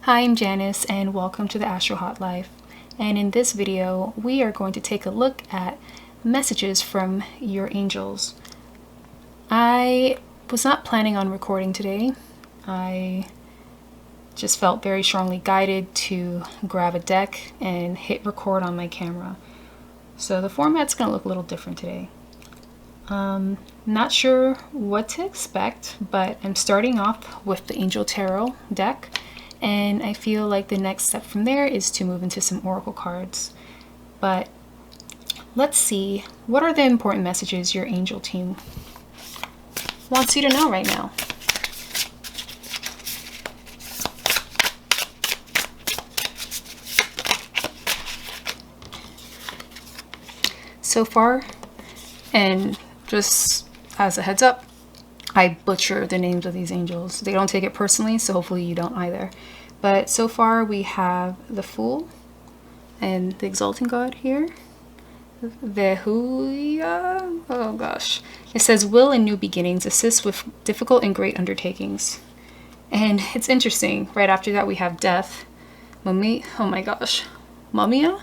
Hi, I'm Janice and welcome to the AstroHauteLife. And in this video, we are going to take a look at messages from your angels. I was not planning on recording today. I just felt very strongly guided to grab a deck and hit record on my camera. So the format's going to look a little different today. Not sure what to expect, but I'm starting off with the Angel Tarot deck. And I feel like the next step from there is to move into some oracle cards. But let's see, what are the important messages your angel team wants you to know right now? So far, and just as a heads up, I butcher the names of these angels. They don't take it personally, so hopefully you don't either. But so far we have the Fool and the Exalting God here. Vehuya, oh gosh. It says, will and new beginnings assist with difficult and great undertakings. And it's interesting, right after that we have Death, Mummy, oh my gosh, Mumia,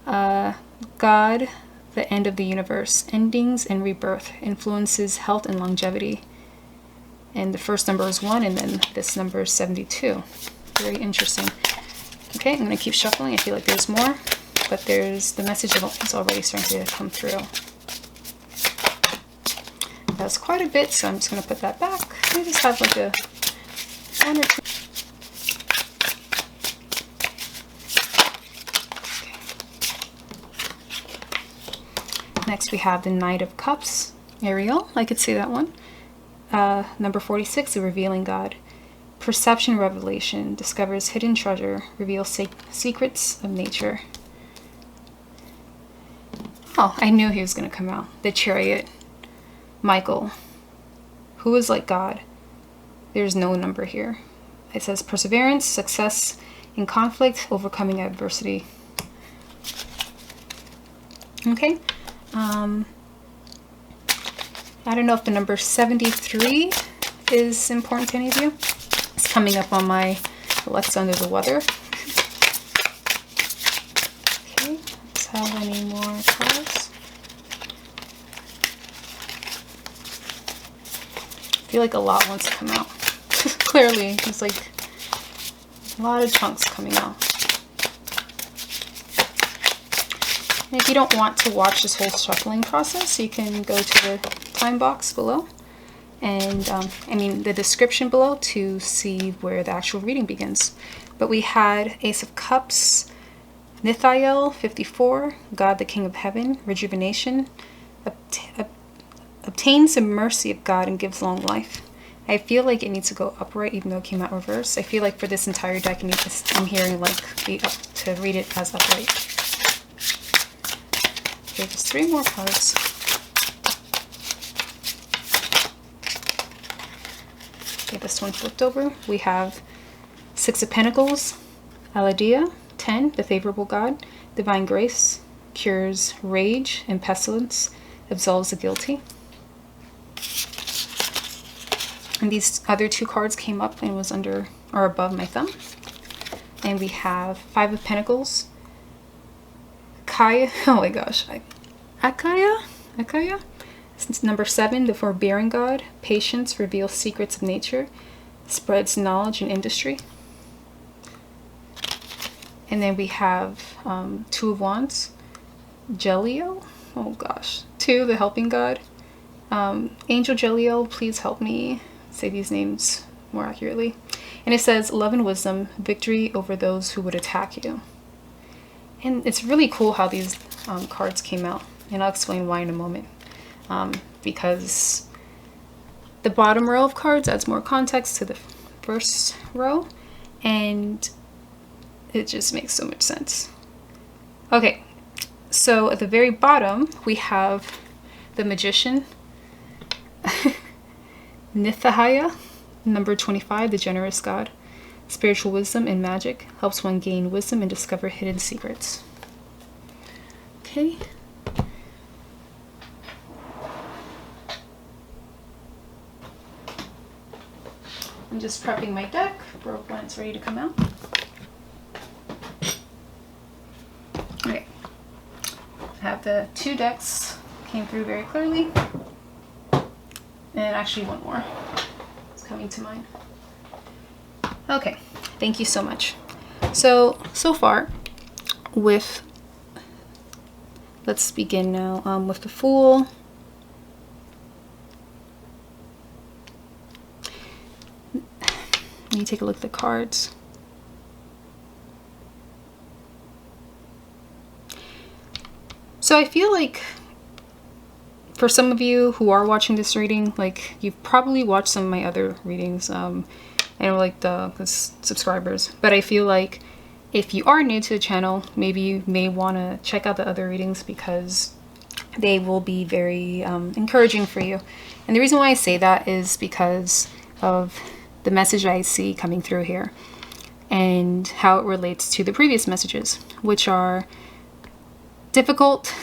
God, the end of the universe, endings and rebirth, influences health and longevity. And the first number is 1, and then this number is 72. Very interesting. Okay, I'm going to keep shuffling. I feel like there's more, but there's the message is already starting to come through. That's quite a bit, so I'm just going to put that back. I just have like a 1 or 2. Next we have the Knight of Cups, Ariel, I could see that one. Number 46, the Revealing God. Perception revelation, discovers hidden treasure, reveals secrets of nature. Oh, I knew he was going to come out. The Chariot, Michael, who is like God. There's no number here. It says perseverance, success in conflict, overcoming adversity. Okay. I don't know if the number 73 is important to any of you. It's coming up on my Alexa Under the Weather. Okay, let's have any more cards. I feel like a lot wants to come out. Clearly, there's like a lot of chunks coming out. And if you don't want to watch this whole shuffling process, you can go to the time box below and the description below to see where the actual reading begins. But we had Ace of Cups, Nithael, 54, God the King of Heaven, rejuvenation, obtains the mercy of God and gives long life. I feel like it needs to go upright even though it came out reverse. I feel like for this entire deck, I'm hearing like to read it as upright. Okay, just 3 more cards. Okay, this one flipped over. We have 6 of Pentacles, Aladia, 10, the Favorable God, Divine Grace, cures rage and pestilence, absolves the guilty. And these other 2 cards came up and was under or above my thumb. And we have 5 of Pentacles, Kaya, oh my gosh, Akaya? It's number 7, the Forbearing God, patience, reveals secrets of nature, spreads knowledge in industry. And then we have 2 of Wands, Gelio, oh gosh, 2, the Helping God. Angel Gelio, please help me say these names more accurately. And it says, love and wisdom, victory over those who would attack you. And it's really cool how these cards came out, and I'll explain why in a moment. Because the bottom row of cards adds more context to the first row, and it just makes so much sense. Okay, so at the very bottom we have the Magician, Nithahaya, number 25, the Generous God. Spiritual wisdom and magic, helps one gain wisdom and discover hidden secrets. Okay. I'm just prepping my deck for when it's ready to come out. Okay, I have the 2 decks, came through very clearly, and actually one more is coming to mind. Okay, thank you so much. So far with, let's begin now with the Fool. Let me take a look at the cards. So I feel like for some of you who are watching this reading, like you've probably watched some of my other readings. I know like the subscribers, but I feel like if you are new to the channel, maybe you may want to check out the other readings because they will be very encouraging for you. And the reason why I say that is because of the message I see coming through here and how it relates to the previous messages, which are difficult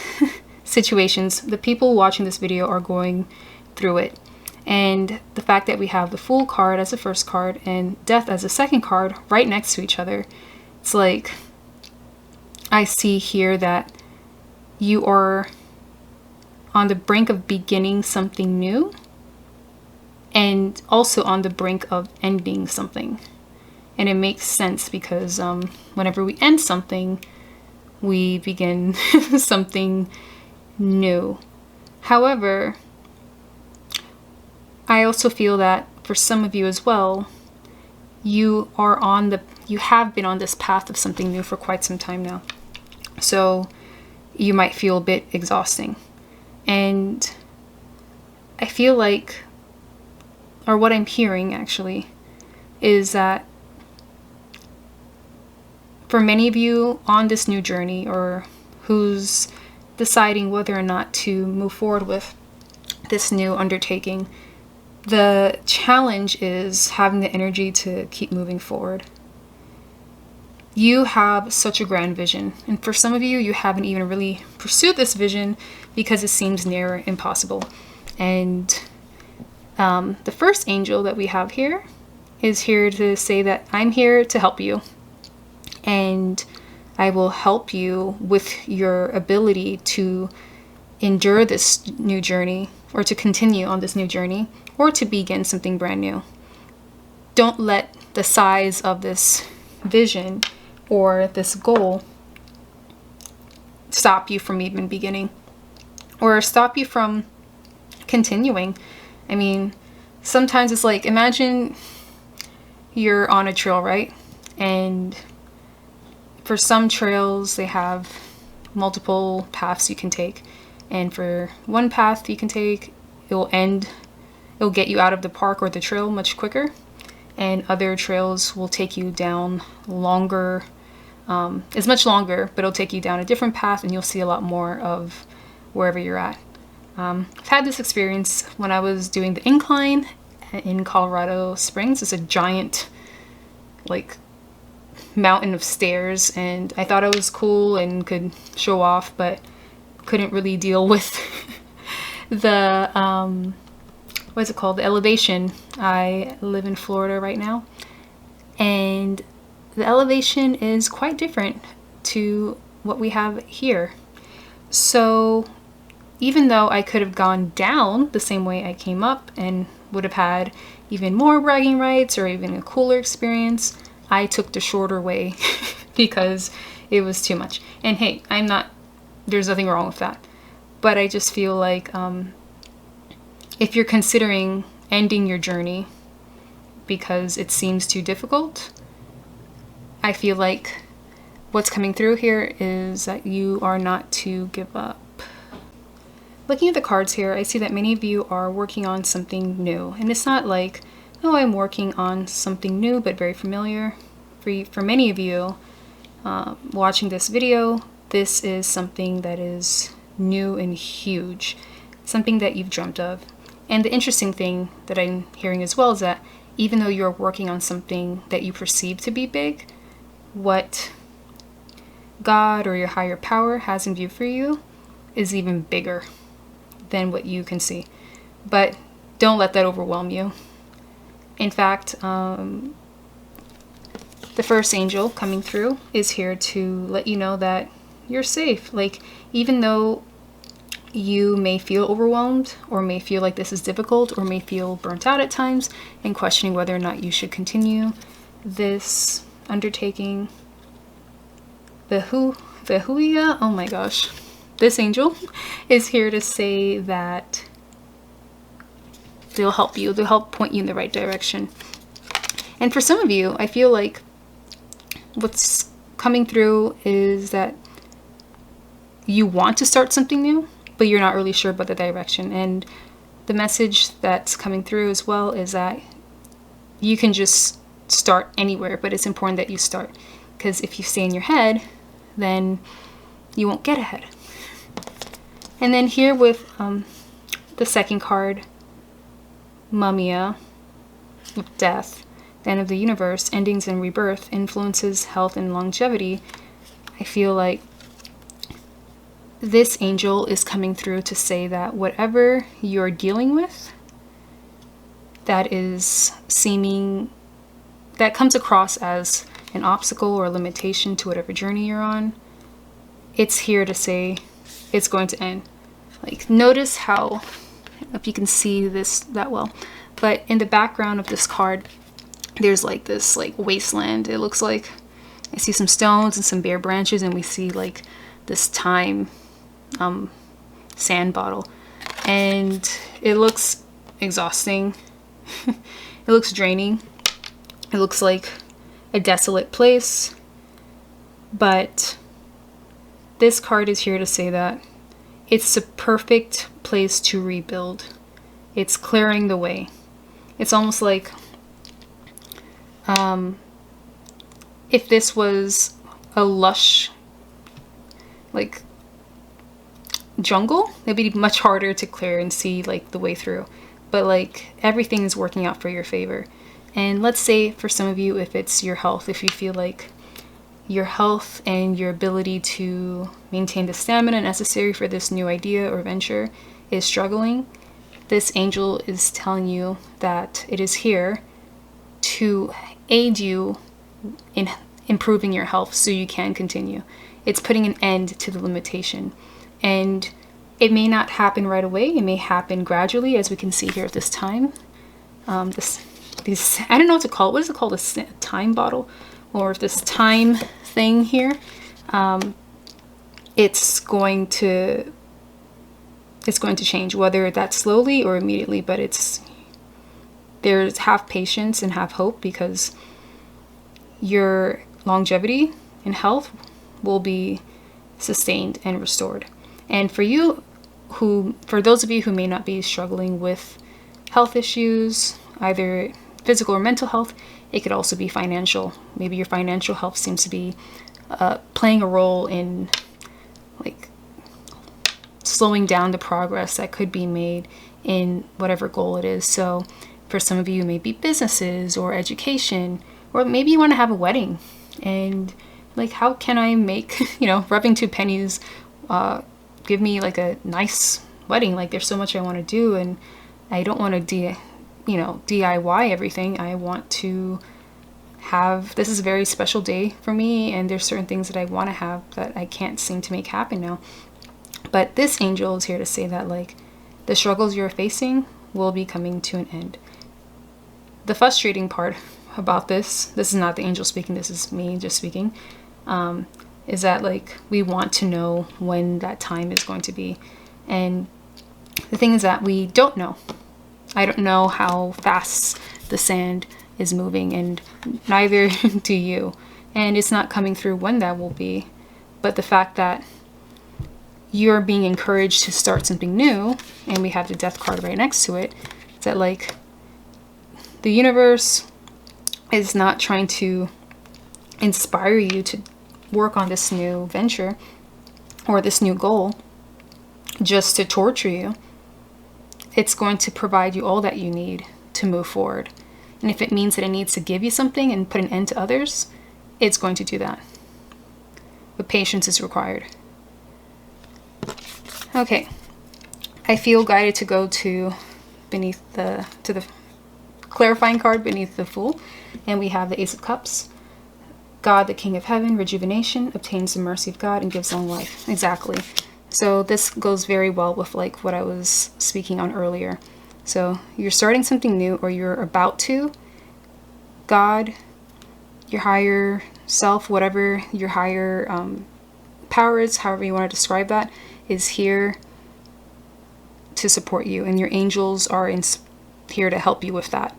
situations. The people watching this video are going through it. And the fact that we have the Fool card as the first card and Death as the second card right next to each other, it's like I see here that you are on the brink of beginning something new and also on the brink of ending something. And it makes sense because whenever we end something, we begin something new. However, I also feel that for some of you as well, you have been on this path of something new for quite some time now. So you might feel a bit exhausting. And I feel like, or what I'm hearing actually, is that for many of you on this new journey, or who's deciding whether or not to move forward with this new undertaking, the challenge is having the energy to keep moving forward. You have such a grand vision, and for some of you, you haven't even really pursued this vision because it seems near impossible. And the first angel that we have here is here to say that I'm here to help you, and I will help you with your ability to endure this new journey, or to continue on this new journey, or to begin something brand new. Don't let the size of this vision or this goal stop you from even beginning, or stop you from continuing. I mean, sometimes it's like, imagine you're on a trail, right? And for some trails, they have multiple paths you can take. And for one path you can take, it'll get you out of the park or the trail much quicker. And other trails will take you down longer. It's much longer, but it'll take you down a different path and you'll see a lot more of wherever you're at. I've had this experience when I was doing the incline in Colorado Springs. It's a giant, like, mountain of stairs, and I thought it was cool and could show off, but couldn't really deal with the what's it called, the elevation. I live in Florida right now, and the elevation is quite different to what we have here. So even though I could have gone down the same way I came up and would have had even more bragging rights or even a cooler experience, I took the shorter way because it was too much. And hey, there's nothing wrong with that. But I just feel like if you're considering ending your journey because it seems too difficult, I feel like what's coming through here is that you are not to give up. Looking at the cards here, I see that many of you are working on something new. And it's not like, oh, I'm working on something new but very familiar. For many of you watching this video, this is something that is new and huge, something that you've dreamt of. And the interesting thing that I'm hearing as well is that even though you're working on something that you perceive to be big, what God or your higher power has in view for you is even bigger than what you can see. But don't let that overwhelm you. In fact, the first angel coming through is here to let you know that you're safe. Like, even though you may feel overwhelmed, or may feel like this is difficult, or may feel burnt out at times and questioning whether or not you should continue this undertaking, the Huia, oh my gosh, this angel is here to say that they'll help you. They'll help point you in the right direction. And for some of you, I feel like what's coming through is that you want to start something new, but you're not really sure about the direction. And the message that's coming through as well is that you can just start anywhere, but it's important that you start. Because if you stay in your head, then you won't get ahead. And then here with the second card, Mumia, with death, the end of the universe, endings and rebirth, influences, health, and longevity, I feel like this angel is coming through to say that whatever you're dealing with that comes across as an obstacle or a limitation to whatever journey you're on, it's here to say it's going to end. Like, notice how, I don't know if you can see this that well, but in the background of this card, there's like this like wasteland. It looks like, I see some stones and some bare branches, and we see like this time sand bottle, and it looks exhausting. It looks draining. It looks like a desolate place, but this card is here to say that it's a perfect place to rebuild. It's clearing the way. It's almost like if this was a lush like jungle, it'd be much harder to clear and see like the way through, but like everything is working out for your favor. And let's say for some of you, if it's your health, if you feel like your health and your ability to maintain the stamina necessary for this new idea or venture is struggling, this angel is telling you that it is here to aid you in improving your health so you can continue. It's putting an end to the limitation. And it may not happen right away. It may happen gradually, as we can see here at this time. These, I don't know what to call it. What is it called? A time bottle? Or this time thing here. It's going to change, whether that's slowly or immediately, but there's have patience and have hope, because your longevity and health will be sustained and restored. And for those of you who may not be struggling with health issues, either physical or mental health, it could also be financial. Maybe your financial health seems to be playing a role in like slowing down the progress that could be made in whatever goal it is. So for some of you, it may be businesses or education, or maybe you want to have a wedding, and like, how can I make, rubbing two pennies give me like a nice wedding? Like, there's so much I want to do, and I don't want to DIY everything. I want to have, this is a very special day for me, and there's certain things that I want to have that I can't seem to make happen now. But this angel is here to say that like the struggles you're facing will be coming to an end. The frustrating part about this is not the angel speaking, this is me just speaking, is that like we want to know when that time is going to be. And the thing is that we don't know. I don't know how fast the sand is moving, and neither do you. And it's not coming through when that will be. But the fact that you're being encouraged to start something new, and we have the death card right next to it, is that like the universe is not trying to inspire you to work on this new venture or this new goal just to torture you. It's going to provide you all that you need to move forward. And if it means that it needs to give you something and put an end to others, it's going to do that. But patience is required. Okay, I feel guided to go to the clarifying card beneath the Fool. And we have the Ace of Cups. God, the King of Heaven, rejuvenation, obtains the mercy of God and gives long life. Exactly. So this goes very well with like what I was speaking on earlier. So you're starting something new, or you're about to. God, your higher self, whatever your higher power is, however you want to describe that, is here to support you. And your angels are here to help you with that.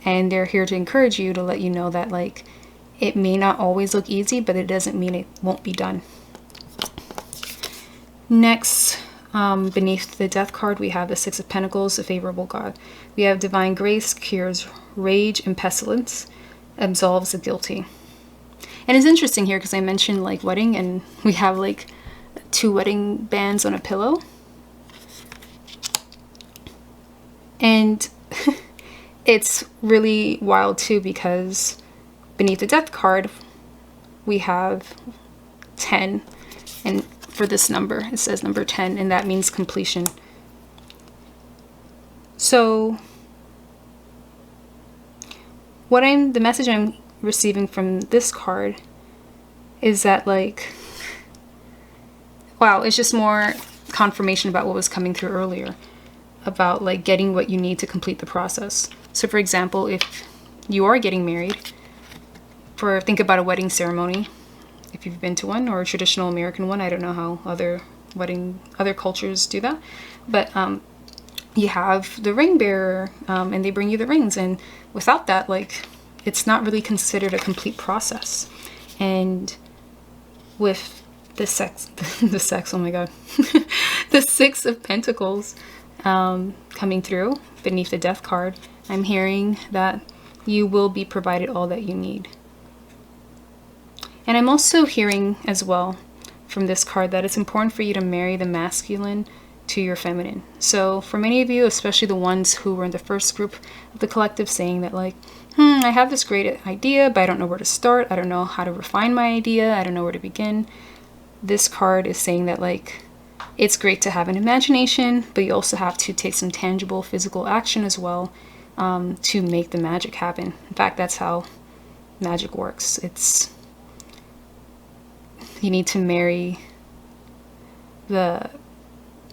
And they're here to encourage you, to let you know that like it may not always look easy, but it doesn't mean it won't be done. Next, beneath the Death card, we have the Six of Pentacles, the favorable God. We have divine grace, cures rage and pestilence, absolves the guilty. And it's interesting here because I mentioned like wedding, and we have like 2 wedding bands on a pillow. And it's really wild too, because beneath the Death card, we have 10. And for this number, it says number 10, and that means completion. So the message I'm receiving from this card is that like, wow, it's just more confirmation about what was coming through earlier, about like getting what you need to complete the process. So for example, if you are getting married, think about a wedding ceremony, if you've been to one, or a traditional American one. I don't know how other cultures do that, but you have the ring bearer, and they bring you the rings, and without that, like, it's not really considered a complete process. And with the oh my god, the Six of Pentacles coming through beneath the Death card, I'm hearing that you will be provided all that you need. And I'm also hearing as well from this card that it's important for you to marry the masculine to your feminine. So for many of you, especially the ones who were in the first group of the collective, saying that like, I have this great idea, but I don't know where to start. I don't know how to refine my idea. I don't know where to begin. This card is saying that like, it's great to have an imagination, but you also have to take some tangible physical action as well to make the magic happen. In fact, that's how magic works. You need to marry the,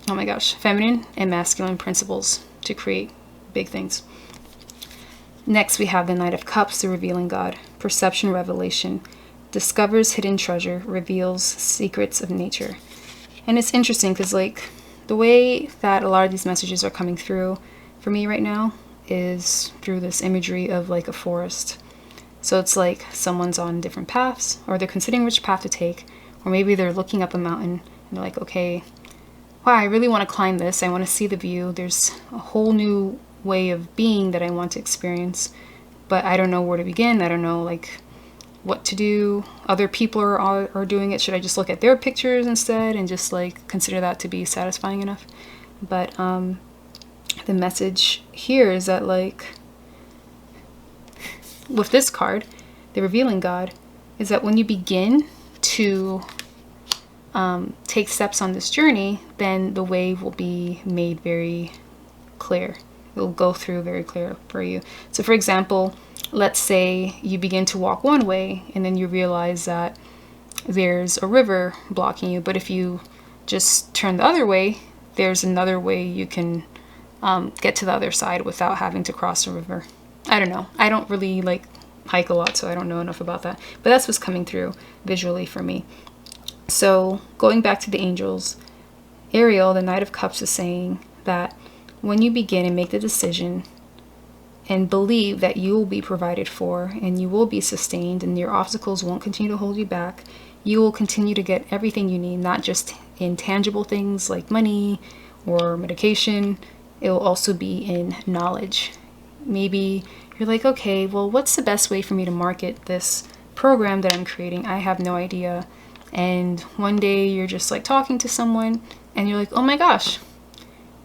oh my gosh, feminine and masculine principles to create big things. Next, we have the Knight of Cups, the revealing God. Perception, revelation. Discovers hidden treasure, reveals secrets of nature. And it's interesting because like the way that a lot of these messages are coming through for me right now is through this imagery of like a forest. So it's like someone's on different paths, or they're considering which path to take, or maybe they're looking up a mountain and they're like, okay, wow, I really want to climb this. I want to see the view. There's a whole new way of being that I want to experience, but I don't know where to begin. I don't know like what to do. Other people are doing it. Should I just look at their pictures instead and just like consider that to be satisfying enough? But the message here is that like, with this card, the revealing God, is that when you begin to take steps on this journey, then the way will be made very clear. It will go through very clear for you. So for example, let's say you begin to walk one way and then you realize that there's a river blocking you, but if you just turn the other way, there's another way you can get to the other side without having to cross the river. I don't know. I don't really like hike a lot, so I don't know enough about that. But that's what's coming through visually for me. So going back to the angels, Ariel, the Knight of Cups, is saying that when you begin and make the decision and believe that you will be provided for and you will be sustained and your obstacles won't continue to hold you back, you will continue to get everything you need, not just in tangible things like money or medication. It will also be in knowledge. Maybe you're like, okay, well, what's the best way for me to market this program that I'm creating? I have no idea. And one day you're just like talking to someone and you're like, oh my gosh,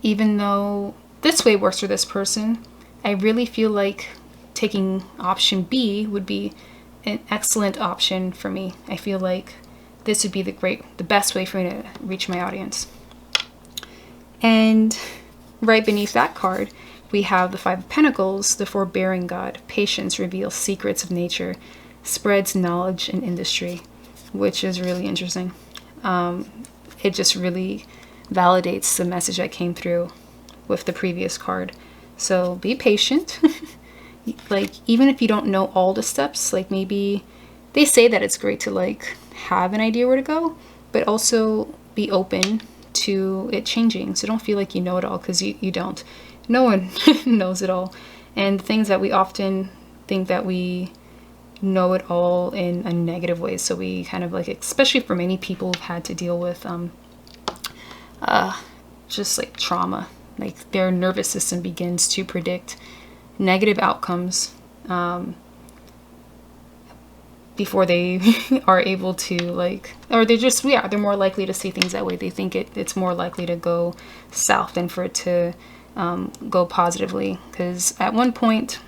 even though this way works for this person, I really feel like taking option B would be an excellent option for me. I feel like this would be the best way for me to reach my audience. And right beneath that card, we have the Five of Pentacles, the forbearing God. Patience reveals secrets of nature, spreads knowledge and industry, which is really interesting. It just really validates the message that came through with the previous card. So be patient. Like, even if you don't know all the steps, like maybe they say that it's great to like have an idea where to go, but also be open to it changing. So don't feel like you know it all, because you don't. No one knows it all. And things that we often think that we know it all in a negative way. So we kind of like, especially for many people who've had to deal with just like trauma, like their nervous system begins to predict negative outcomes before they are able to like, or they're just, yeah, they're more likely to see things that way. They think it's more likely to go south than for it to go positively. Because at one point,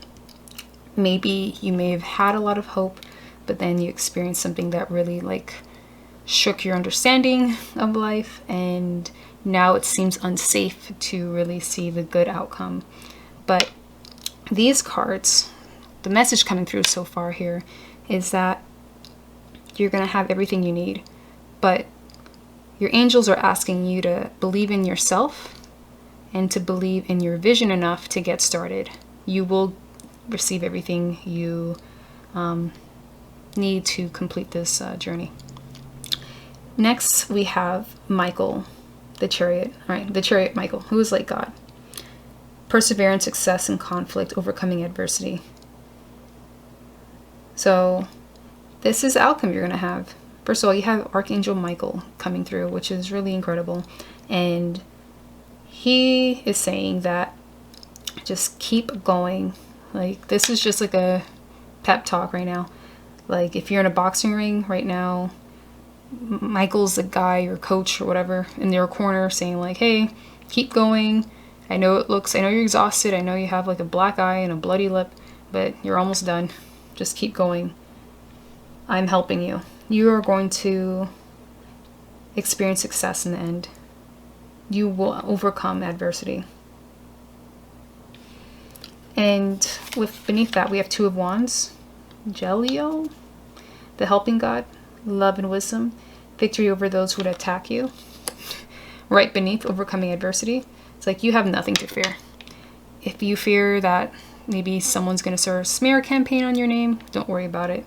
maybe you may have had a lot of hope, but then you experienced something that really like shook your understanding of life, and now it seems unsafe to really see the good outcome. But these cards, the message coming through so far here is that you're going to have everything you need, but your angels are asking you to believe in yourself and to believe in your vision enough to get started. You will receive everything you need to complete this journey. Next, we have Michael, the Chariot. All right, the Chariot Michael, who is like God. Perseverance, success, and conflict, overcoming adversity. So this is the outcome you're going to have. First of all, you have Archangel Michael coming through, which is really incredible. And he is saying that just keep going. Like, this is just like a pep talk right now. Like, if you're in a boxing ring right now, Michael's the guy, your coach or whatever, in your corner saying like, hey, keep going. I know you're exhausted. I know you have like a black eye and a bloody lip, but you're almost done. Just keep going. I'm helping you. You are going to experience success in the end. You will overcome adversity. And with beneath that, we have Two of Wands, Gelio, the helping God, love and wisdom, victory over those who would attack you. Right beneath, overcoming adversity. It's like you have nothing to fear. If you fear that maybe someone's going to start a smear campaign on your name, don't worry about it.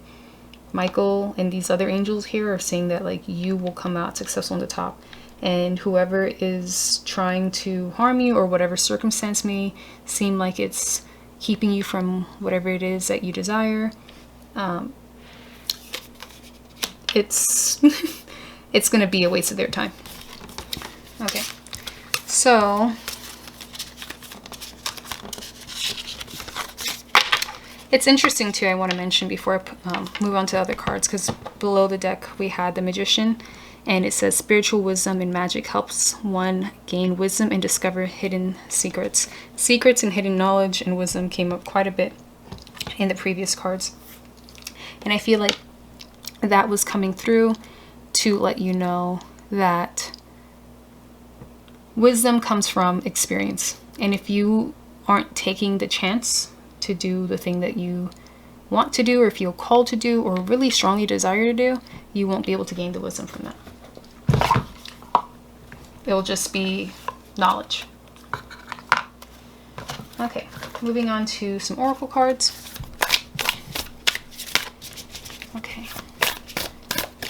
Michael and these other angels here are saying that like you will come out successful on the top, and whoever is trying to harm you or whatever circumstance may seem like it's keeping you from whatever it is that you desire, it's it's going to be a waste of their time. Okay, so it's interesting too, I want to mention before I move on to other cards, because below the deck we had the Magician, and it says spiritual wisdom and magic helps one gain wisdom and discover hidden secrets. Secrets and hidden knowledge and wisdom came up quite a bit in the previous cards, and I feel like that was coming through to let you know that wisdom comes from experience, and if you aren't taking the chance to do the thing that you want to do or feel called to do or really strongly desire to do, you won't be able to gain the wisdom from that. It'll just be knowledge. Okay, moving on to some oracle cards. Okay,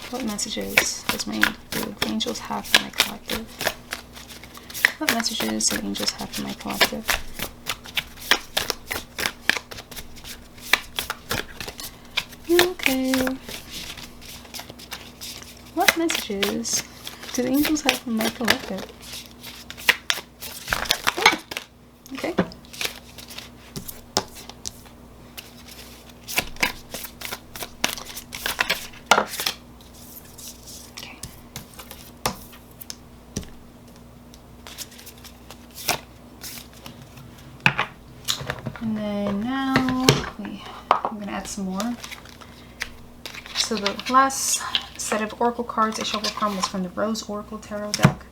what messages does my angels have for my collective? What messages do angels have for my collective? Okay. What messages do the angels have for my collective? Oh, okay. Okay. And then now I'm going to add some more. So the last set of oracle cards I shuffled from was from the Rose Oracle Tarot deck.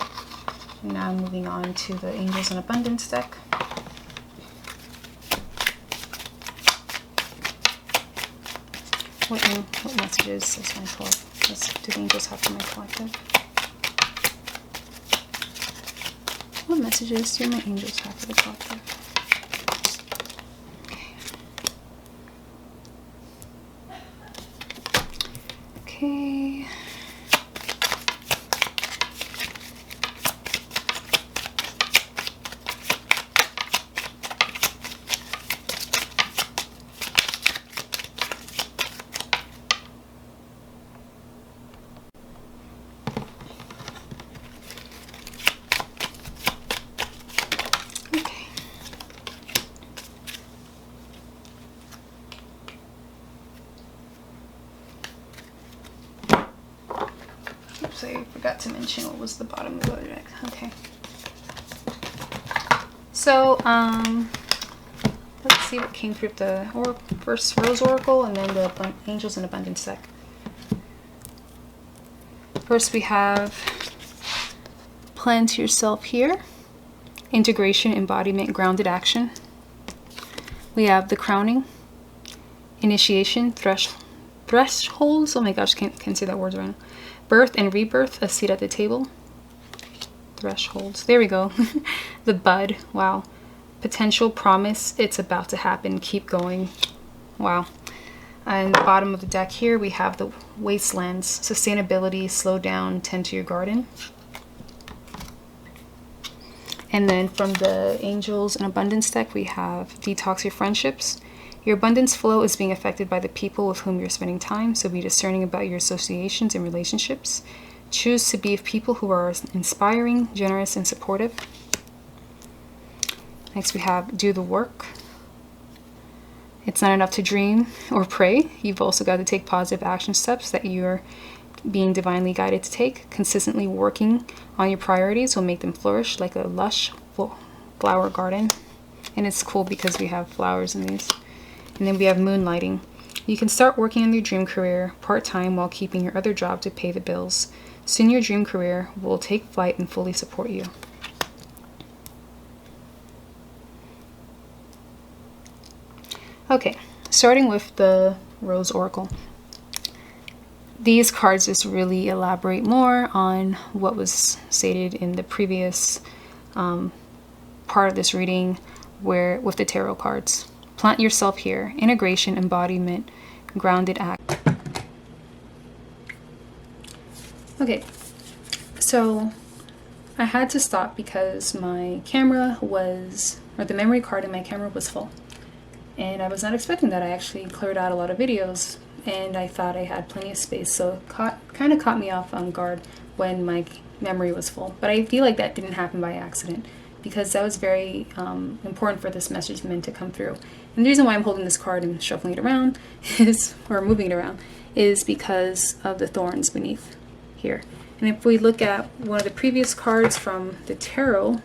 And now I'm moving on to the Angels in Abundance deck. what messages does do the angels have for my collective? What messages do my angels have for the collective? Okay. I forgot to mention what was the bottom of the other deck. Okay. So, let's see what came through the first Rose Oracle and then the Angels in Abundance deck. First we have Plan to Yourself here. Integration, Embodiment, Grounded Action. We have the Crowning. Initiation, Thresholds. Oh my gosh, can't say that word right now. Birth and Rebirth, a seat at the table. Thresholds. There we go. The Bud. Wow. Potential, Promise. It's about to happen. Keep going. Wow. And the bottom of the deck here, we have the Wastelands. Sustainability, Slow Down, Tend to Your Garden. And then from the Angels and Abundance deck, we have Detox Your Friendships. Your abundance flow is being affected by the people with whom you're spending time, so be discerning about your associations and relationships. Choose to be with people who are inspiring, generous, and supportive. Next we have Do the Work. It's not enough to dream or pray. You've also got to take positive action steps that you're being divinely guided to take. Consistently working on your priorities will make them flourish like a lush flower garden. And it's cool because we have flowers in these. And then we have Moonlighting. You can start working on your dream career part-time while keeping your other job to pay the bills. Soon your dream career will take flight and fully support you. Okay, starting with the Rose Oracle. These cards just really elaborate more on what was stated in the previous part of this reading with the tarot cards. Plant yourself here. Integration, embodiment, grounded act. Okay, so I had to stop because my camera was, or the memory card in my camera was full. And I was not expecting that. I actually cleared out a lot of videos and I thought I had plenty of space. So it kind of caught me off on guard when my memory was full. But I feel like that didn't happen by accident, because that was very important for this message meant to come through. And the reason why I'm holding this card and shuffling it around is, or moving it around, is because of the thorns beneath here. And if we look at one of the previous cards from the tarot,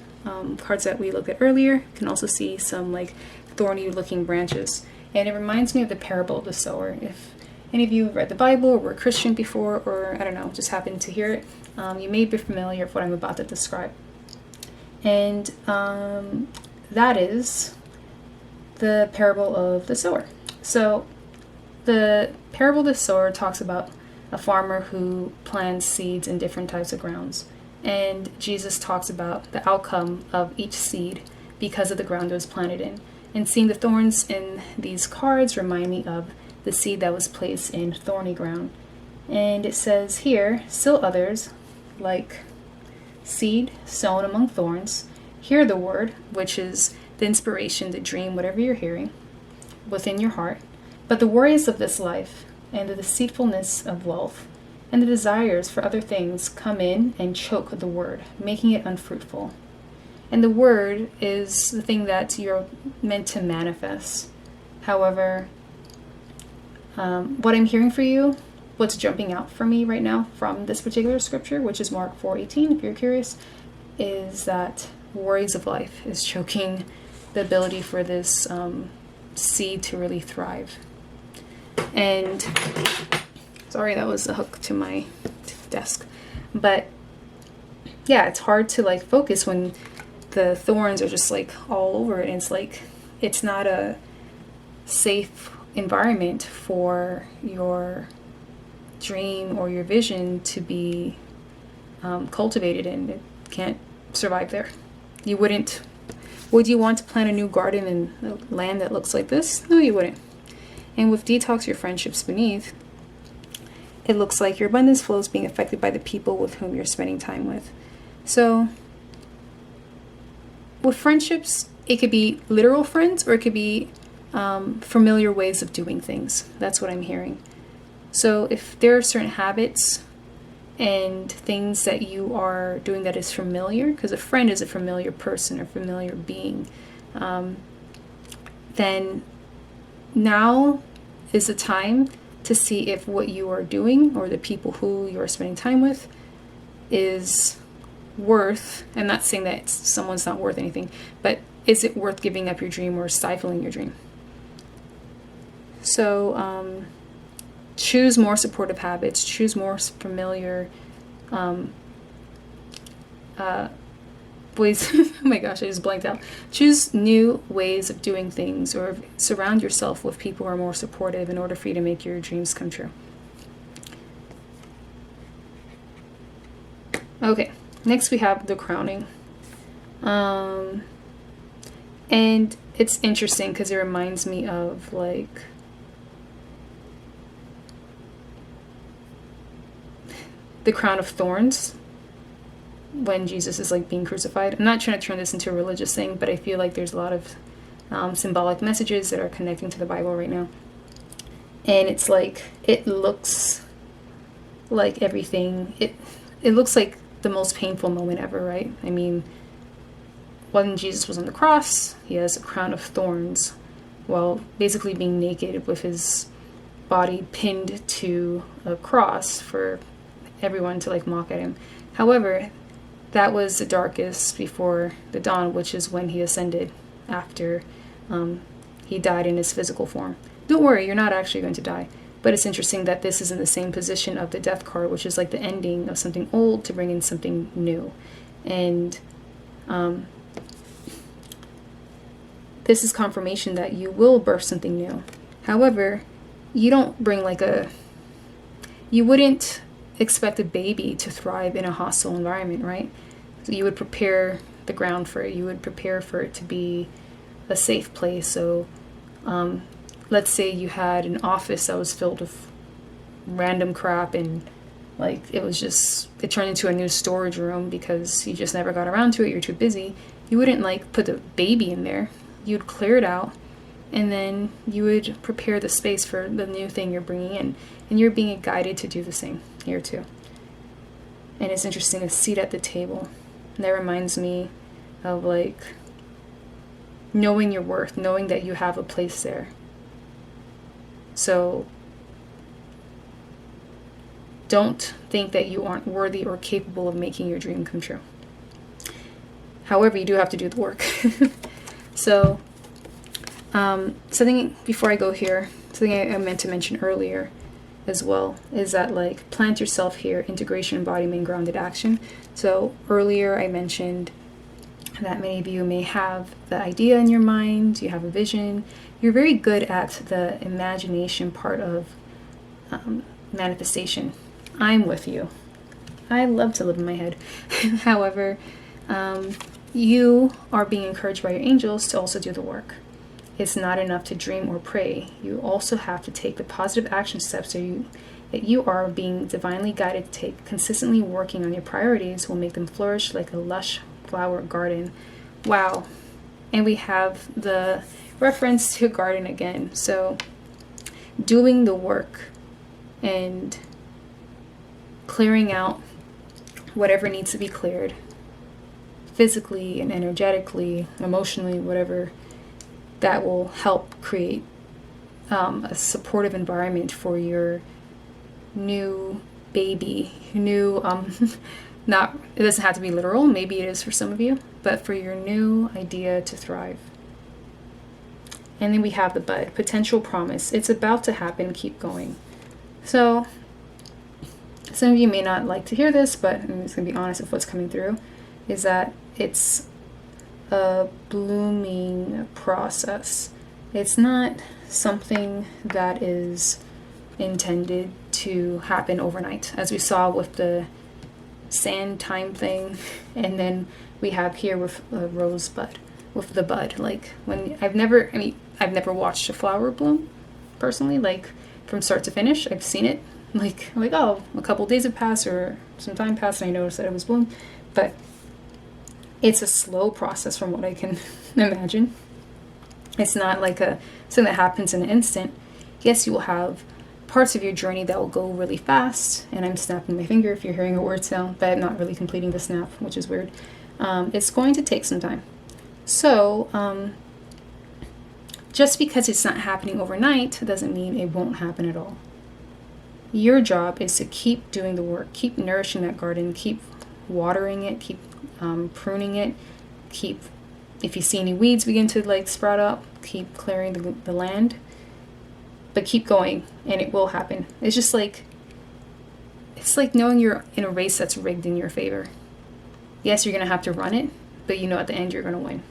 cards that we looked at earlier, you can also see some like thorny looking branches. And it reminds me of the parable of the sower. If any of you have read the Bible or were a Christian before, or I don't know, just happened to hear it, you may be familiar with what I'm about to describe. And that is the parable of the sower. So the parable of the sower talks about a farmer who plants seeds in different types of grounds. And Jesus talks about the outcome of each seed because of the ground it was planted in. And seeing the thorns in these cards remind me of the seed that was placed in thorny ground. And it says here, still others, like seed sown among thorns, hear the word, which is the inspiration, the dream, whatever you're hearing within your heart. But the worries of this life and the deceitfulness of wealth and the desires for other things come in and choke the word, making it unfruitful. And the word is the thing that you're meant to manifest. However, what I'm hearing for you, what's jumping out for me right now from this particular scripture, which is Mark 4:18, if you're curious, is that worries of life is choking the ability for this seed to really thrive. And sorry, that was a hook to my desk. But yeah, it's hard to like focus when the thorns are just like all over it. And it's like, it's not a safe environment for your dream or your vision to be cultivated in. It can't survive there. You wouldn't. Would you want to plant a new garden in a land that looks like this? No, you wouldn't. And with detox your friendships beneath, it looks like your abundance flow is being affected by the people with whom you're spending time with. So with friendships, it could be literal friends or it could be familiar ways of doing things. That's what I'm hearing. So if there are certain habits and things that you are doing that is familiar, because a friend is a familiar person or familiar being, then now is the time to see if what you are doing or the people who you are spending time with is worth. I'm not saying that someone's not worth anything, but is it worth giving up your dream or stifling your dream? So choose more supportive habits, choose more familiar ways. Oh my gosh, I just blanked out. Choose new ways of doing things, or surround yourself with people who are more supportive in order for you to make your dreams come true. Okay, next we have the crowning. And it's interesting because it reminds me of like the crown of thorns when Jesus is like being crucified. I'm not trying to turn this into a religious thing, but I feel like there's a lot of symbolic messages that are connecting to the Bible right now. And it's like, it looks like everything, it looks like the most painful moment ever, right? I mean, when Jesus was on the cross, he has a crown of thorns while basically being naked with his body pinned to a cross for everyone to like mock at him. However, that was the darkest before the dawn, which is when he ascended after he died in his physical form. Don't worry, you're not actually going to die. But it's interesting that this is in the same position of the death card, which is like the ending of something old to bring in something new. And this is confirmation that you will birth something new. However, you don't bring like you wouldn't expect a baby to thrive in a hostile environment, right? So you would prepare the ground for it. You would prepare for it to be a safe place. So let's say you had an office that was filled with random crap and like it turned into a new storage room because you just never got around to it, you're too busy. You wouldn't like put the baby in there. You'd clear it out and then you would prepare the space for the new thing you're bringing in. And you're being guided to do the same here too. And it's interesting, a seat at the table. And that reminds me of like knowing your worth, knowing that you have a place there. So don't think that you aren't worthy or capable of making your dream come true. However, you do have to do the work. So something before I go here, something I meant to mention earlier as well is that like plant yourself here, integration, embodiment, grounded action. So earlier I mentioned that many of you may have the idea in your mind, you have a vision, you're very good at the imagination part of manifestation. I'm with you. I love to live in my head. However, you are being encouraged by your angels to also do the work. It's not enough to dream or pray. You also have to take the positive action steps that you are being divinely guided to take. Consistently working on your priorities will make them flourish like a lush flower garden. Wow. And we have the reference to garden again. So doing the work and clearing out whatever needs to be cleared, physically and energetically, emotionally, whatever, that will help create a supportive environment for your new baby, not, it doesn't have to be literal, maybe it is for some of you, but for your new idea to thrive. And then we have the bud, potential promise. It's about to happen, keep going. So some of you may not like to hear this, but I'm just gonna be honest with what's coming through, is that it's a blooming process. It's not something that is intended to happen overnight, as we saw with the sand time thing, and then we have here with a rosebud, with the bud. Like, when I've never watched a flower bloom personally, like from start to finish. I've seen it, like oh, a couple days have passed or some time passed and I noticed that it was bloomed, but it's a slow process from what I can imagine. It's not like something that happens in an instant. Yes, you will have parts of your journey that will go really fast, and I'm snapping my finger if you're hearing a word sound, but I'm not really completing the snap, which is weird. It's going to take some time. So, just because it's not happening overnight doesn't mean it won't happen at all. Your job is to keep doing the work, keep nourishing that garden, keep watering it, keep pruning it, keep, if you see any weeds begin to like sprout up, keep clearing the land, but keep going and it will happen. It's just like, it's like knowing you're in a race that's rigged in your favor. Yes, you're going to have to run it, but you know at the end you're going to win.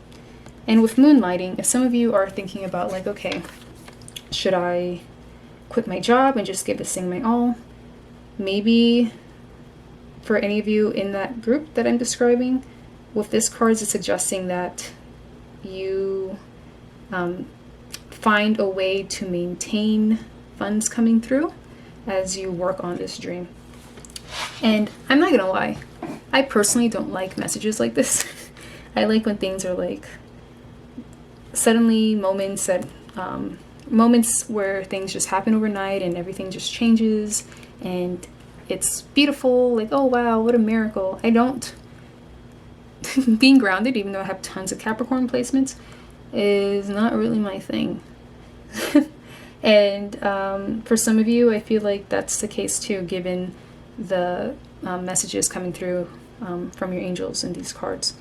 And with moonlighting, if some of you are thinking about like, okay, should I quit my job and just give this thing my all? Maybe for any of you in that group that I'm describing, with this card, it's suggesting that you find a way to maintain funds coming through as you work on this dream. And I'm not gonna lie, I personally don't like messages like this. I like when things are like suddenly moments where things just happen overnight and everything just changes and it's beautiful, like, oh wow, what a miracle. I don't being grounded, even though I have tons of Capricorn placements, is not really my thing. And for some of you, I feel like that's the case too, given the messages coming through from your angels in these cards.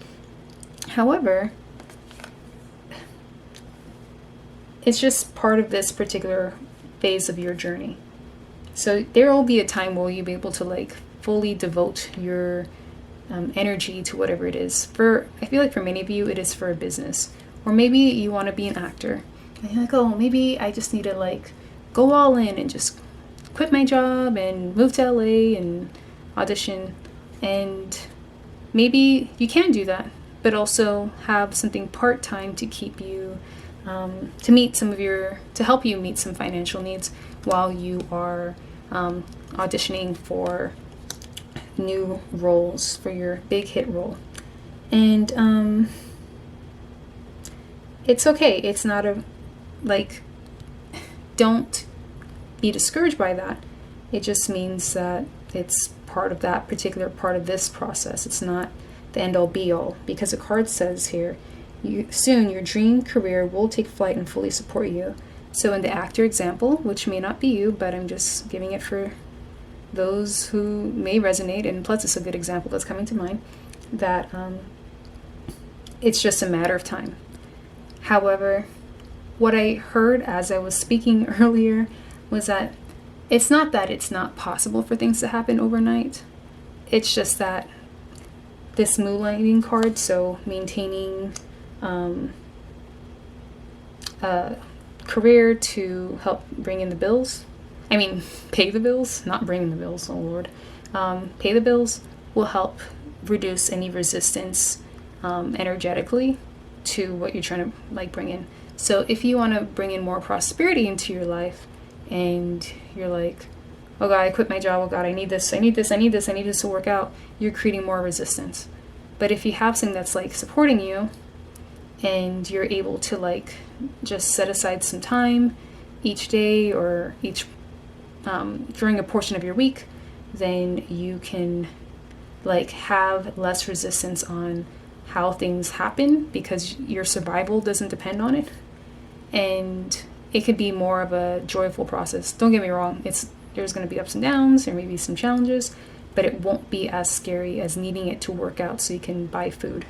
However, it's just part of this particular phase of your journey. So there will be a time where you'll be able to like fully devote your energy to whatever it is. I feel like for many of you, it is for a business. Or maybe you want to be an actor. And you're like, oh, maybe I just need to like go all in and just quit my job and move to LA and audition. And maybe you can do that, but also have something part-time to keep you, to help you meet some financial needs while you are auditioning for new roles for your big hit role. And it's okay. It's not don't be discouraged by that. It just means that it's part of that particular part of this process. It's not the end all be all, because the card says here, soon your dream career will take flight and fully support you. So in the actor example, which may not be you, but I'm just giving it for those who may resonate, and plus it's a good example that's coming to mind, that it's just a matter of time. However, what I heard as I was speaking earlier was that it's not possible for things to happen overnight. It's just that this moonlighting card, so maintaining a career to help bring in the bills. I mean, pay the bills, not bring in the bills, oh Lord. Pay the bills will help reduce any resistance energetically to what you're trying to like bring in. So if you want to bring in more prosperity into your life and you're like, oh God, I quit my job, oh God, I need this to work out, you're creating more resistance. But if you have something that's like supporting you and you're able to like just set aside some time each day or during a portion of your week, then you can like have less resistance on how things happen because your survival doesn't depend on it. And it could be more of a joyful process. Don't get me wrong, there's going to be ups and downs, there may be some challenges, but it won't be as scary as needing it to work out so you can buy food.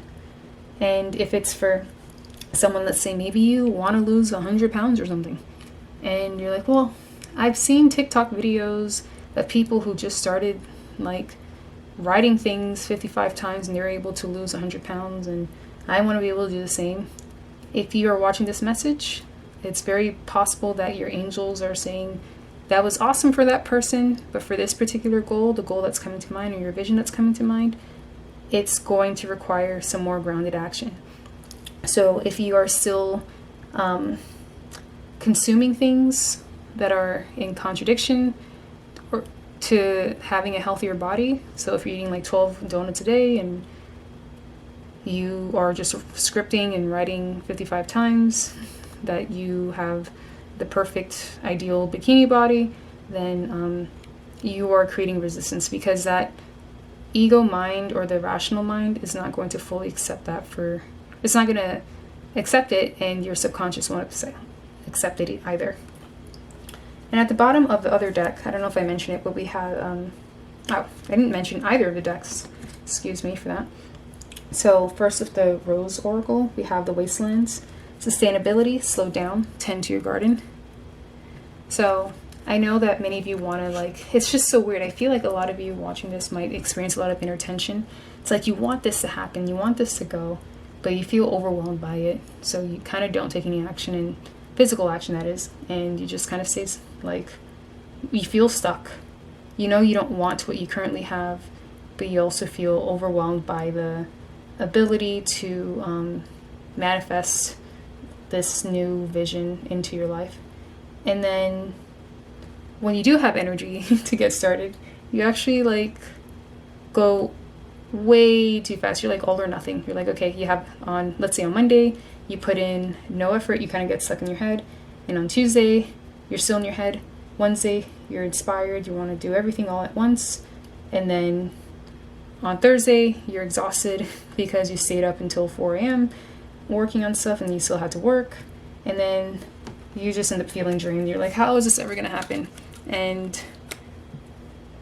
And if it's for someone, let's say maybe you want to lose 100 pounds or something, and you're like, well, I've seen TikTok videos of people who just started like writing things 55 times and they're able to lose 100 pounds, and I want to be able to do the same. If you are watching this message, It's very possible that your angels are saying that was awesome for that person, but for this particular goal, the goal that's coming to mind or your vision that's coming to mind, it's going to require some more grounded action. So if you are still consuming things that are in contradiction or to having a healthier body, so if you're eating like 12 donuts a day and you are just scripting and writing 55 times that you have the perfect ideal bikini body, then you are creating resistance, because that ego mind or the rational mind is not going to fully accept that. It's not going to accept it, and your subconscious won't accept it either. And at the bottom of the other deck, I don't know if I mentioned it, but we have I didn't mention either of the decks, excuse me for that. So first, with the Rose Oracle, we have the Wastelands. Sustainability, slow down, tend to your garden. So I know that many of you want to, like, it's just so weird. I feel like a lot of you watching this might experience a lot of inner tension. It's like you want this to happen, you want this to go, but you feel overwhelmed by it. So you kind of don't take any action, and physical action that is, and you just kind of stay like, you feel stuck. You know you don't want what you currently have, but you also feel overwhelmed by the ability to manifest this new vision into your life. And then when you do have energy to get started, you actually like go way too fast. You're like all or nothing. You're like, okay, you have on, let's say on Monday, you put in no effort, you kind of get stuck in your head. And on Tuesday, you're still in your head. Wednesday, you're inspired, you want to do everything all at once. And then on Thursday, you're exhausted because you stayed up until 4 a.m. working on stuff and you still had to work. And then you just end up feeling drained. You're like, how is this ever going to happen? And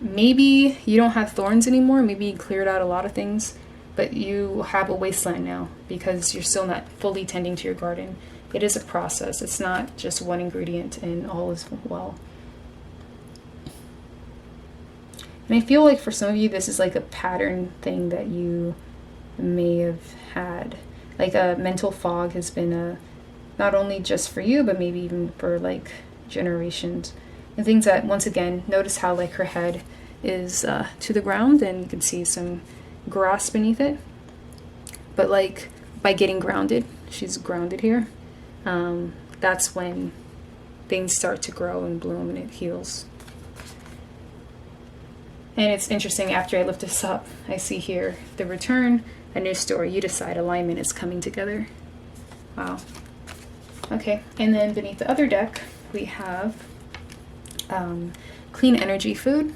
maybe you don't have thorns anymore. Maybe you cleared out a lot of things, but you have a wasteland now because you're still not fully tending to your garden. It is a process. It's not just one ingredient and all is well. And I feel like for some of you, this is like a pattern thing that you may have had. Like a mental fog has been not only just for you, but maybe even for like generations. And things that, once again, notice how like her head is to the ground and you can see some grass beneath it. But like by getting grounded, she's grounded here, that's when things start to grow and bloom and it heals. And it's interesting, after I lift this up, I see here the return, a new story. You decide, alignment is coming together. Wow. Okay, and then beneath the other deck, we have clean energy food.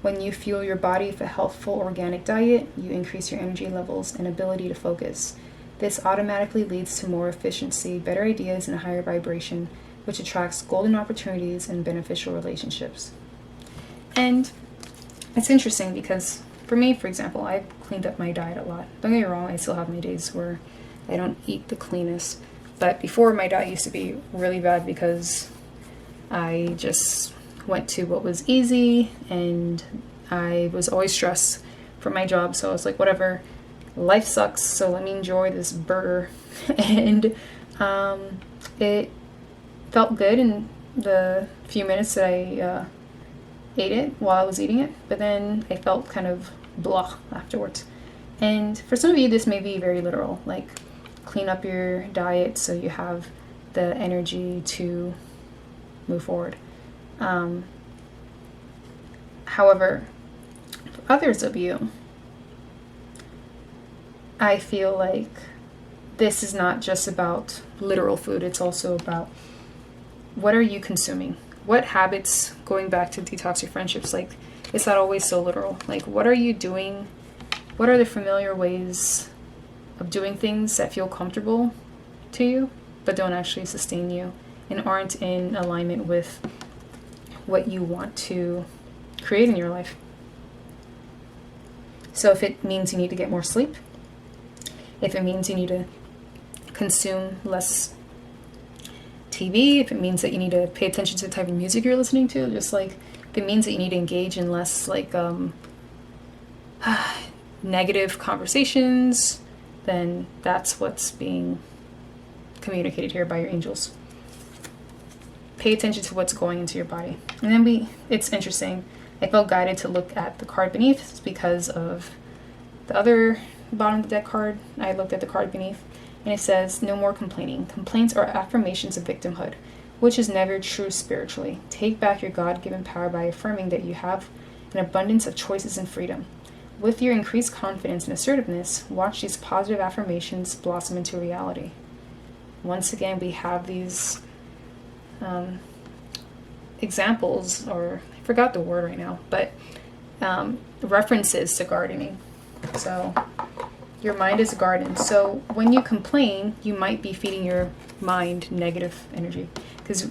When you fuel your body with a healthful organic diet, you increase your energy levels and ability to focus. This automatically leads to more efficiency, better ideas, and a higher vibration, which attracts golden opportunities and beneficial relationships. And it's interesting because for me, for example, I've cleaned up my diet a lot. Don't get me wrong, I still have my days where I don't eat the cleanest. But before, my diet used to be really bad because I just went to what was easy and I was always stressed for my job. So I was like, whatever, life sucks, so let me enjoy this burger. And it felt good in the few minutes that I ate it while I was eating it, but then I felt kind of blah afterwards. And for some of you, this may be very literal, like clean up your diet so you have the energy to move forward. However, for others of you, I feel like this is not just about literal food, it's also about what are you consuming? What habits, going back to detox your friendships, like, it's not always so literal. Like, what are you doing? What are the familiar ways of doing things that feel comfortable to you, but don't actually sustain you and aren't in alignment with what you want to create in your life? So if it means you need to get more sleep, if it means you need to consume less TV, if it means that you need to pay attention to the type of music you're listening to, just like if it means that you need to engage in less like negative conversations, then that's what's being communicated here by your angels. pay attention to what's going into your body. And then it's interesting. I felt guided to look at the card beneath because of the other bottom of the deck card. I looked at the card beneath, and it says, no more complaining. Complaints are affirmations of victimhood, which is never true spiritually. Take back your God-given power by affirming that you have an abundance of choices and freedom. With your increased confidence and assertiveness, watch these positive affirmations blossom into reality. Once again, we have these examples, or I forgot the word right now, but references to gardening. So your mind is a garden. So when you complain, you might be feeding your mind negative energy, because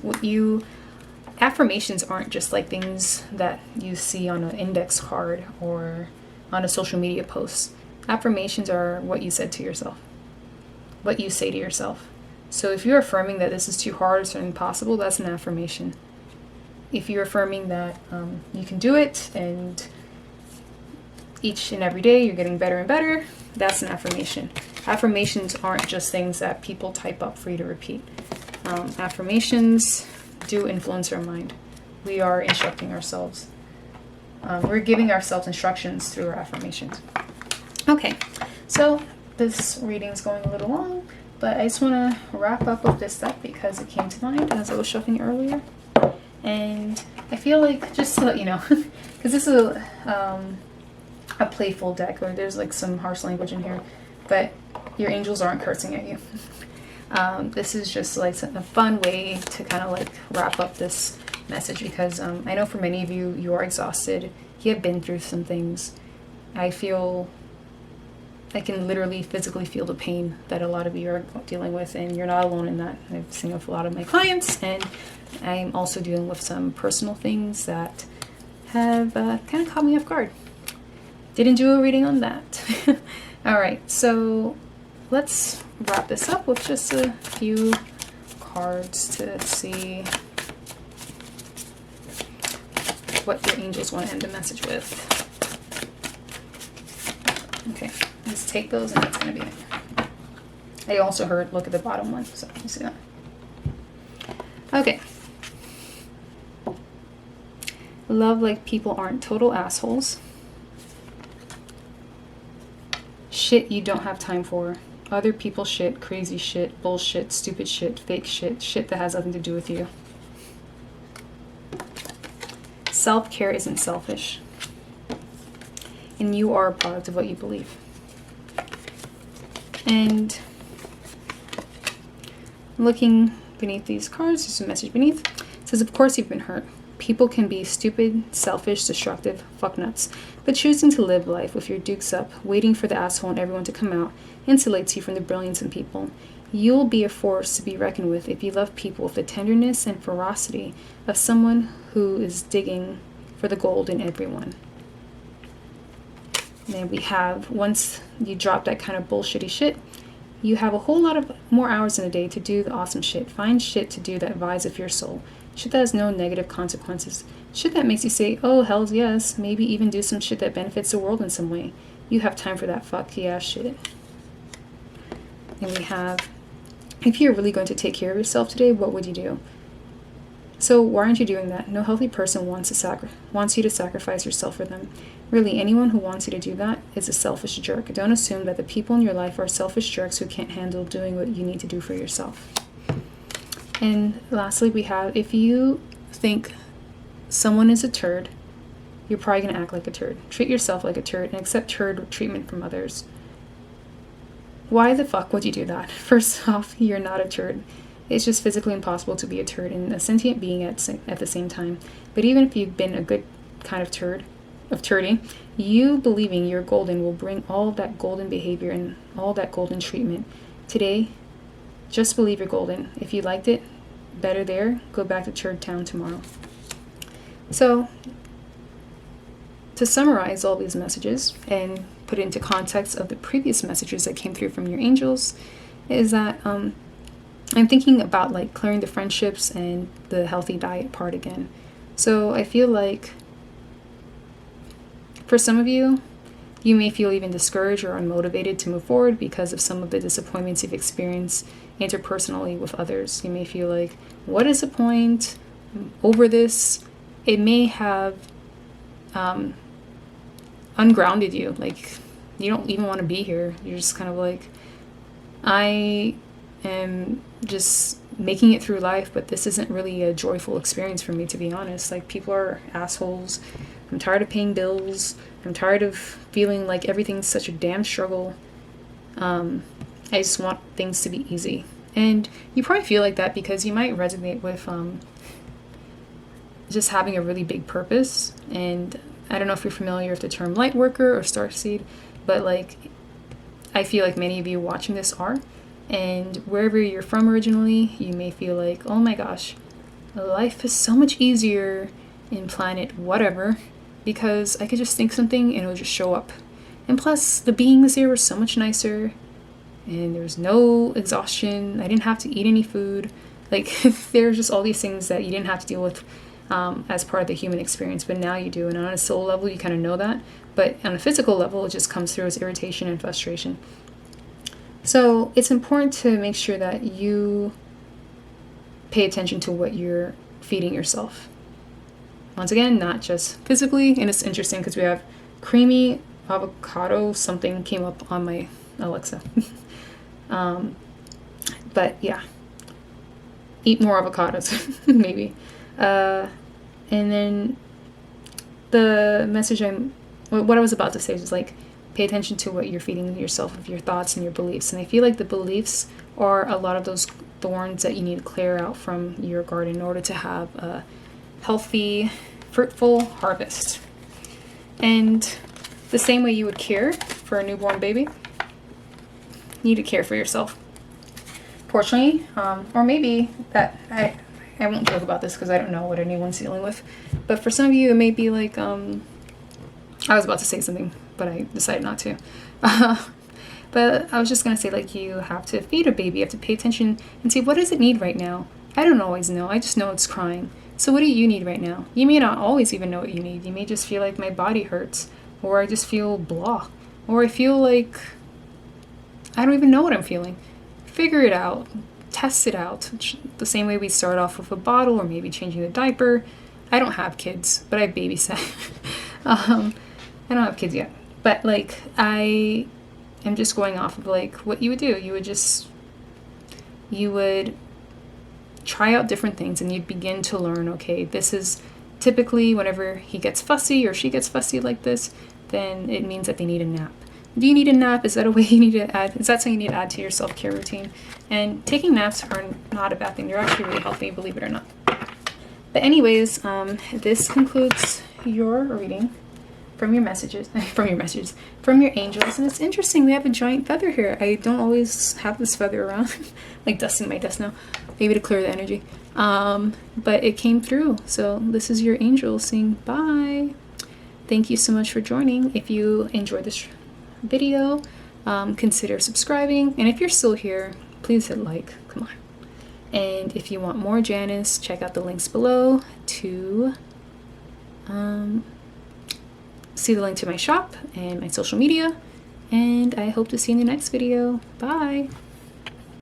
affirmations aren't just like things that you see on an index card or on a social media post. Affirmations are what you said to yourself, what you say to yourself. So if you're affirming that this is too hard or impossible, that's an affirmation. If you're affirming that you can do it, and each and every day you're getting better and better, that's an affirmation. Affirmations aren't just things that people type up for you to repeat. Affirmations do influence our mind. We are instructing ourselves. We're giving ourselves instructions through our affirmations. Okay, so this reading is going a little long, but I just want to wrap up with this deck because it came to mind as I was shuffling earlier. And I feel like, just to let you know, because this is a playful deck, or there's like some harsh language in here, but your angels aren't cursing at you. This is just like a fun way to kind of like wrap up this message, because I know for many of you, you are exhausted. You have been through some things. I can literally physically feel the pain that a lot of you are dealing with, and you're not alone in that. I've seen it with a lot of my clients, and I'm also dealing with some personal things that have kind of caught me off guard. Didn't do a reading on that. Alright, so let's wrap this up with just a few cards to see what your angels want to end the message with. Okay, let's take those, and that's going to be it. I also heard look at the bottom one, so you see that. Okay. Love like people aren't total assholes. Shit you don't have time for. Other people's shit, crazy shit, bullshit, stupid shit, fake shit, shit that has nothing to do with you. Self-care isn't selfish. And you are a product of what you believe. And looking beneath these cards, there's a message beneath. It says, of course you've been hurt. People can be stupid, selfish, destructive, fucknuts. But choosing to live life with your dukes up, waiting for the asshole and everyone to come out, insulates you from the brilliance in people. You'll be a force to be reckoned with if you love people with the tenderness and ferocity of someone who is digging for the gold in everyone. And we have, once you drop that kind of bullshitty shit, you have a whole lot of more hours in a day to do the awesome shit. Find shit to do that vies with your soul. Shit that has no negative consequences. Shit that makes you say, oh, hells yes. Maybe even do some shit that benefits the world in some way. You have time for that fuck yeah shit. And we have, if you're really going to take care of yourself today, what would you do? So why aren't you doing that? No healthy person wants you to sacrifice yourself for them. Really, anyone who wants you to do that is a selfish jerk. Don't assume that the people in your life are selfish jerks who can't handle doing what you need to do for yourself. And lastly, we have, if you think someone is a turd, you're probably going to act like a turd. Treat yourself like a turd and accept turd treatment from others. Why the fuck would you do that? First off, you're not a turd. It's just physically impossible to be a turd and a sentient being at the same time. But even if you've been a good kind of turding, you believing you're golden will bring all of that golden behavior and all that golden treatment. Today, just believe you're golden. If you liked it better there, go back to Turd Town tomorrow. So, to summarize all these messages and put it into context of the previous messages that came through from your angels, is that I'm thinking about like clearing the friendships and the healthy diet part again. So I feel like for some of you, You may feel even discouraged or unmotivated to move forward because of some of the disappointments you've experienced interpersonally with others. You may feel like, what is the point? I'm over this. It may have ungrounded you. Like, you don't even want to be here. You're just kind of like, I am just making it through life, but this isn't really a joyful experience for me, to be honest. Like, people are assholes. I'm tired of paying bills. I'm tired of feeling like everything's such a damn struggle. I just want things to be easy. And you probably feel like that because you might resonate with just having a really big purpose. And I don't know if you're familiar with the term light worker or starseed, but like, I feel like many of you watching this are. And wherever you're from originally, you may feel like, oh my gosh, life is so much easier in planet whatever, because I could just think something and it would just show up. And plus, the beings there were so much nicer, and there was no exhaustion. I didn't have to eat any food. Like, there's just all these things that you didn't have to deal with as part of the human experience, but now you do. And on a soul level, you kind of know that. But on a physical level, it just comes through as irritation and frustration. So it's important to make sure that you pay attention to what you're feeding yourself. Once again, not just physically. And it's interesting because we have creamy avocado. Something came up on my Alexa. But yeah, eat more avocados, maybe. And then the message what I was about to say is like, pay attention to what you're feeding yourself with your thoughts and your beliefs. And I feel like the beliefs are a lot of those thorns that you need to clear out from your garden in order to have a healthy, fruitful harvest. And the same way you would care for a newborn baby, you need to care for yourself. Fortunately, or maybe that I won't joke about this because I don't know what anyone's dealing with. But for some of you, it may be like, I was about to say something, but I decided not to. But I was just going to say, like, you have to feed a baby. You have to pay attention and see, what does it need right now? I don't always know. I just know it's crying. So what do you need right now? You may not always even know what you need. You may just feel like my body hurts, or I just feel blah, or I feel like I don't even know what I'm feeling. Figure it out. Test it out. The same way we start off with a bottle or maybe changing the diaper. I don't have kids, but I babysat. I don't have kids yet. But like, I am just going off of like what you would do. You would try out different things and you'd begin to learn, okay, this is typically whenever he gets fussy or she gets fussy like this, then it means that they need a nap. Do you need a nap? Is that a way you need to add? Is that something you need to add to your self-care routine? And taking naps are not a bad thing. They're actually really healthy, believe it or not. But anyways, this concludes your reading from your messages, from your angels. And it's interesting, they have a giant feather here. I don't always have this feather around, like dusting my desk now, maybe to clear the energy. But it came through. So this is your angel saying bye. Thank you so much for joining. If you enjoyed this video, consider subscribing. And if you're still here, please hit like, come on. And if you want more Janice, check out the links below to see the link to my shop and my social media. And I hope to see you in the next video. Bye!